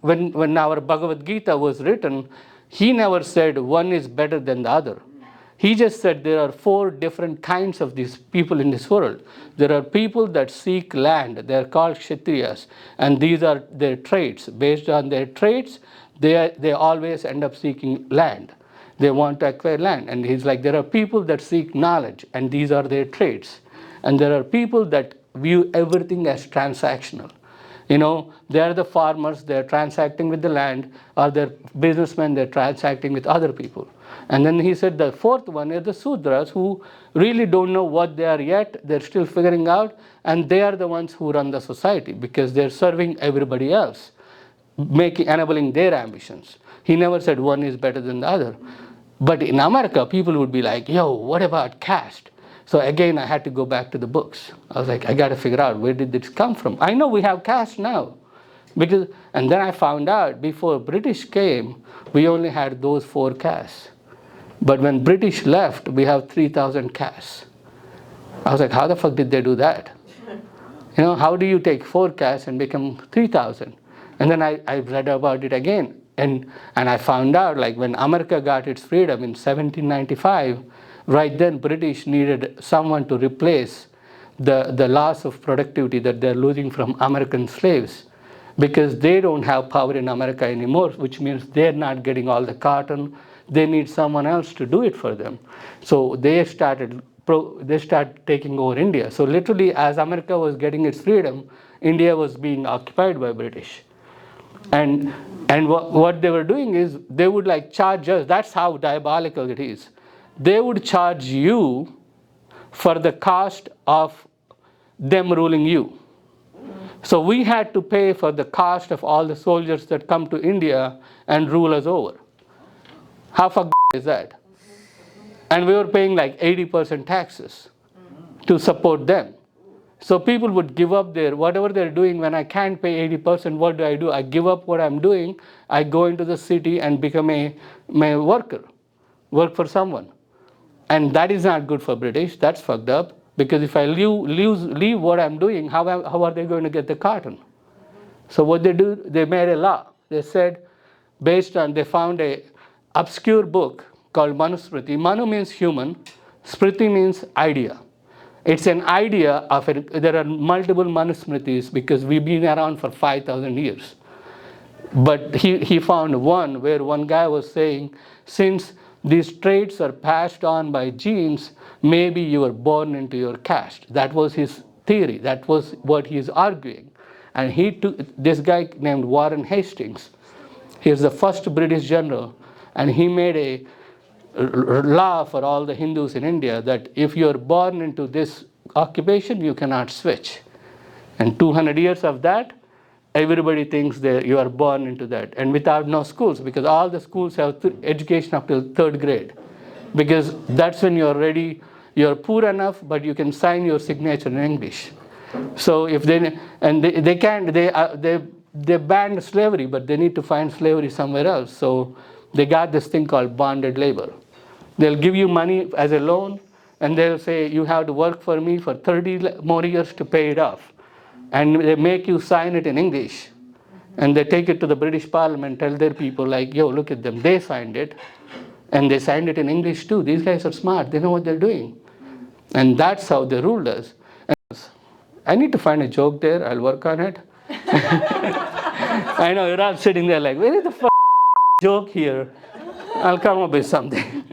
when our Bhagavad Gita was written, he never said one is better than the other. He just said there are 4 different kinds of these people in this world. There are people that seek land. They are called Kshatriyas. And these are their traits. Based on their traits, they always end up seeking land. They want to acquire land. And he's like, there are people that seek knowledge, and these are their traits. And there are people that view everything as transactional. They are the farmers, they're transacting with the land, or they're businessmen, they're transacting with other people. And then he said the 4th one is the Sudras, who really don't know what they are yet, they're still figuring out, and they are the ones who run the society because they're serving everybody else, enabling their ambitions. He never said one is better than the other. But in America, people would be like, yo, what about caste? So again, I had to go back to the books. I was like, I got to figure out, where did this come from? I know we have caste now. And then I found out, before British came, we only had those 4 castes. But when British left, we have 3,000 castes. I was like, how the fuck did they do that? How do you take 4 castes and become 3,000? And then I read about it again. And I found out, like, when America got its freedom in 1795, right then British needed someone to replace the loss of productivity that they're losing from American slaves, because they don't have power in America anymore, which means they're not getting all the cotton. They need someone else to do it for them. So they started taking over India. So literally, as America was getting its freedom, India was being occupied by British. And what they were doing is, they would charge us. That's how diabolical it is. They would charge you for the cost of them ruling you. So we had to pay for the cost of all the soldiers that come to India and rule us over. How fucked is that? And we were paying 80% taxes to support them. So people would give up whatever they're doing. When I can't pay 80%, what do? I give up what I'm doing. I go into the city and become a worker, work for someone. And that is not good for British. That's fucked up. Because if I leave what I'm doing, how are they going to get the cotton? So what they do, they made a law. They said, they found a obscure book called Manusmriti. Manu means human. Smriti means idea. It's an idea there are multiple Manusmritis because we've been around for 5,000 years. But he found one where one guy was saying, since these traits are passed on by genes, maybe you were born into your caste. That was his theory. That was what he's arguing. And this guy named Warren Hastings. He's the first British general, and he made a law for all the Hindus in India that if you're born into this occupation, you cannot switch. And 200 years of that, everybody thinks that you are born into that. And without no schools, because all the schools have education up till 3rd grade. Because that's when you're ready, you're poor enough, but you can sign your signature in English. So if they banned slavery, but they need to find slavery somewhere else. So they got this thing called bonded labor. They'll give you money as a loan, and they'll say, you have to work for me for 30 more years to pay it off. And they make you sign it in English. And they take it to the British Parliament, tell their people, yo, look at them, they signed it. And they signed it in English too. These guys are smart, they know what they're doing. And that's how they ruled us. And I need to find a joke there, I'll work on it. I know, you're all sitting there where is the joke here? I'll come up with something.